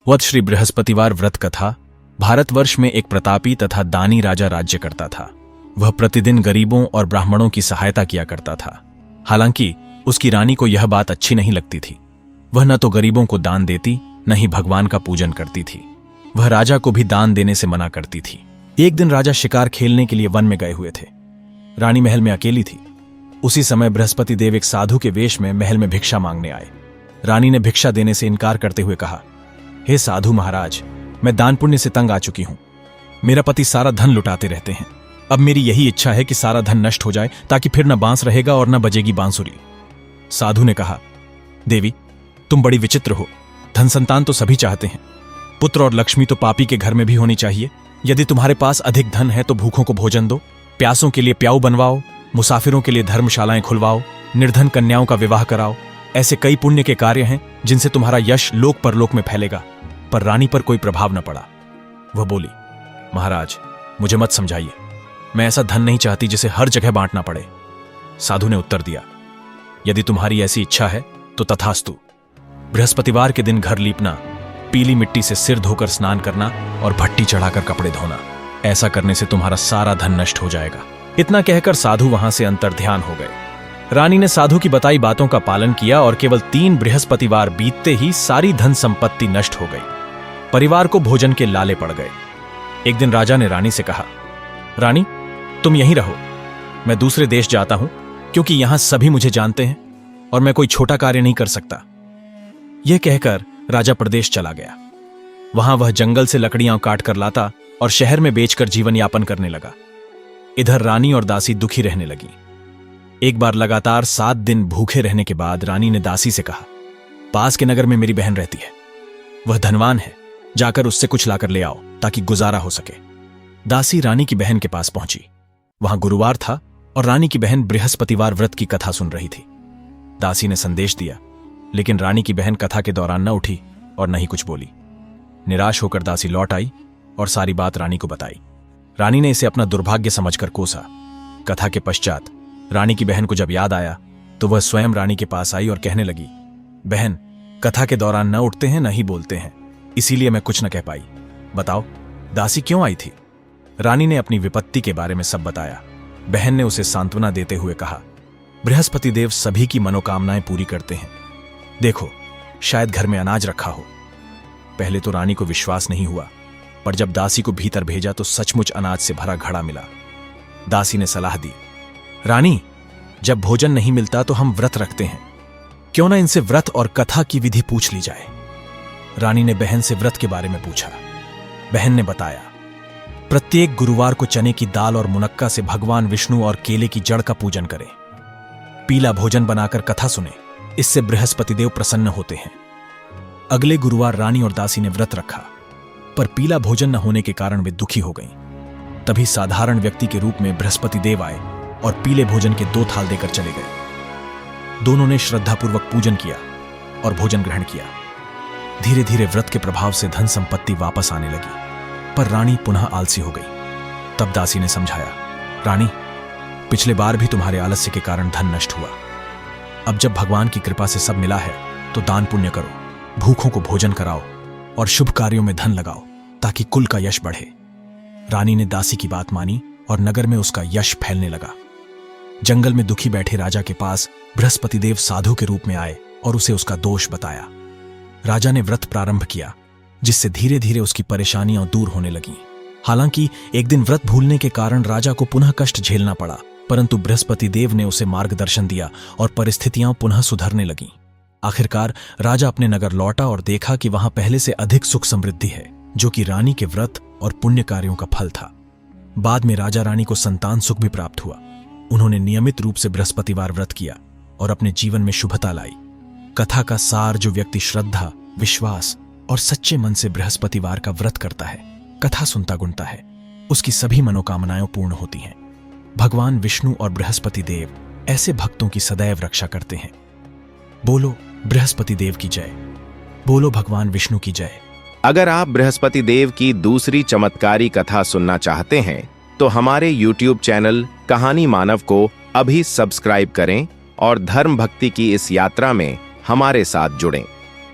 वत श्री बृहस्पतिवार व्रत कथा। भारतवर्ष में एक प्रतापी तथा दानी राजा राज्य करता था। वह प्रतिदिन गरीबों और ब्राह्मणों की सहायता किया करता था। हालांकि उसकी रानी को यह बात अच्छी नहीं लगती थी। वह न तो गरीबों को दान देती, न ही भगवान का पूजन करती थी। वह राजा को भी दान देने से मना करती थी। एक दिन राजा शिकार खेलने के लिए वन में गए हुए थे। रानी महल में अकेली थी। उसी समय बृहस्पति देव एक साधु के वेश में महल में भिक्षा मांगने आए। रानी ने भिक्षा देने से इनकार करते हुए कहा, हे साधु महाराज, मैं दान पुण्य से तंग आ चुकी हूं। मेरा पति सारा धन लुटाते रहते हैं। अब मेरी यही इच्छा है कि सारा धन नष्ट हो जाए, ताकि फिर न बांस रहेगा और न बजेगी बांसुरी। साधु ने कहा, देवी, तुम बड़ी विचित्र हो। धन संतान तो सभी चाहते हैं। पुत्र और लक्ष्मी तो पापी के घर में भी होनी चाहिए। यदि तुम्हारे पास अधिक धन है तो भूखों को भोजन दो, प्यासों के लिए प्याऊ बनवाओ, मुसाफिरों के लिए धर्मशालाएं खुलवाओ, निर्धन कन्याओं का विवाह कराओ। ऐसे कई पुण्य के कार्य हैं जिनसे तुम्हारा यश लोक परलोक में फैलेगा। पर रानी पर कोई प्रभाव न पड़ा। वह बोली, महाराज, मुझे मत समझाइए। मैं ऐसा धन नहीं चाहती जिसे हर जगह बांटना पड़े। साधु ने उत्तर दिया, यदि तुम्हारी ऐसी इच्छा है तो तथास्तु। बृहस्पतिवार के दिन घर लीपना, पीली मिट्टी से सिर धोकर स्नान करना और भट्टी चढ़ाकर कपड़े धोना, ऐसा करने से तुम्हारा सारा धन नष्ट हो जाएगा। इतना कहकर साधु वहां से अंतर्ध्यान हो गए। रानी ने साधु की बताई बातों का पालन किया और केवल 3 बृहस्पतिवार बीतते ही सारी धन संपत्ति नष्ट हो गई। परिवार को भोजन के लाले पड़ गए। एक दिन राजा ने रानी से कहा, रानी, तुम यहीं रहो। मैं दूसरे देश जाता हूं, क्योंकि यहां सभी मुझे जानते हैं और मैं कोई छोटा कार्य नहीं कर सकता। यह कहकर राजा प्रदेश चला गया। वहां वह जंगल से लकड़ियां काट कर लाता और शहर में बेचकर जीवन यापन करने लगा। इधर रानी और दासी दुखी रहने लगी। एक बार लगातार 7 दिन भूखे रहने के बाद रानी ने दासी से कहा, पास के नगर में मेरी बहन रहती है। वह धनवान है, जाकर उससे कुछ लाकर ले आओ ताकि गुजारा हो सके। दासी रानी की बहन के पास पहुंची। वहां गुरुवार था और रानी की बहन बृहस्पतिवार व्रत की कथा सुन रही थी। दासी ने संदेश दिया, लेकिन रानी की बहन कथा के दौरान न उठी और न ही कुछ बोली। निराश होकर दासी लौट आई और सारी बात रानी को बताई। रानी ने इसे अपना दुर्भाग्य समझकर कोसा। कथा के पश्चात रानी की बहन को जब याद आया तो वह स्वयं रानी के पास आई और कहने लगी, बहन, कथा के दौरान न उठते हैं न ही बोलते हैं, इसीलिए मैं कुछ न कह पाई। बताओ, दासी क्यों आई थी? रानी ने अपनी विपत्ति के बारे में सब बताया। बहन ने उसे सांत्वना देते हुए कहा, बृहस्पति देव सभी की मनोकामनाएं पूरी करते हैं। देखो, शायद घर में अनाज रखा हो। पहले तो रानी को विश्वास नहीं हुआ, पर जब दासी को भीतर भेजा तो सचमुच अनाज से भरा घड़ा मिला। दासी ने सलाह दी, रानी, जब भोजन नहीं मिलता तो हम व्रत रखते हैं। क्यों ना इनसे व्रत और कथा की विधि पूछ ली जाए। रानी ने बहन से व्रत के बारे में पूछा। बहन ने बताया, प्रत्येक गुरुवार को चने की दाल और मुनक्का से भगवान विष्णु और केले की जड़ का पूजन करें। पीला भोजन बनाकर कथा सुने, इससे बृहस्पति देव प्रसन्न होते हैं। अगले गुरुवार रानी और दासी ने व्रत रखा, पर पीला भोजन न होने के कारण वे दुखी हो गईं। तभी साधारण व्यक्ति के रूप में बृहस्पति देव आए और पीले भोजन के 2 थाल देकर चले गए। दोनों ने श्रद्धापूर्वक पूजन किया और भोजन ग्रहण किया। धीरे धीरे व्रत के प्रभाव से धन संपत्ति वापस आने लगी, पर रानी पुनः आलसी हो गई। तब दासी ने समझाया, रानी, पिछले बार भी तुम्हारे आलस्य के कारण धन नष्ट हुआ। अब जब भगवान की कृपा से सब मिला है तो दान पुण्य करो, भूखों को भोजन कराओ और शुभ कार्यों में धन लगाओ, ताकि कुल का यश बढ़े। रानी ने दासी की बात मानी और नगर में उसका यश फैलने लगा। जंगल में दुखी बैठे राजा के पास बृहस्पति देव साधु के रूप में आए और उसे उसका दोष बताया। राजा ने व्रत प्रारंभ किया, जिससे धीरे धीरे उसकी परेशानियां दूर होने लगीं। हालांकि एक दिन व्रत भूलने के कारण राजा को पुनः कष्ट झेलना पड़ा, परंतु बृहस्पति देव ने उसे मार्गदर्शन दिया और परिस्थितियां पुनः सुधरने लगीं। आखिरकार राजा अपने नगर लौटा और देखा कि वहां पहले से अधिक सुख समृद्धि है, जो कि रानी के व्रत और पुण्य कार्यों का फल था। बाद में राजा रानी को संतान सुख भी प्राप्त हुआ। उन्होंने नियमित रूप से बृहस्पतिवार व्रत किया और अपने जीवन में शुभता लाई। कथा का सार, जो व्यक्ति श्रद्धा, विश्वास और सच्चे मन से बृहस्पतिवार का व्रत करता है, कथा सुनता गुनता है, उसकी सभी मनोकामनाएं पूर्ण होती हैं। भगवान विष्णु और बृहस्पति देव ऐसे भक्तों की सदैव रक्षा करते हैं। बोलो बृहस्पति देव की जय। बोलो भगवान विष्णु की जय। अगर आप बृहस्पति देव की दूसरी चमत्कारी कथा सुनना चाहते हैं तो हमारे YouTube चैनल कहानी मानव को अभी सब्सक्राइब करें और धर्म भक्ति की इस यात्रा में हमारे साथ जुड़ें।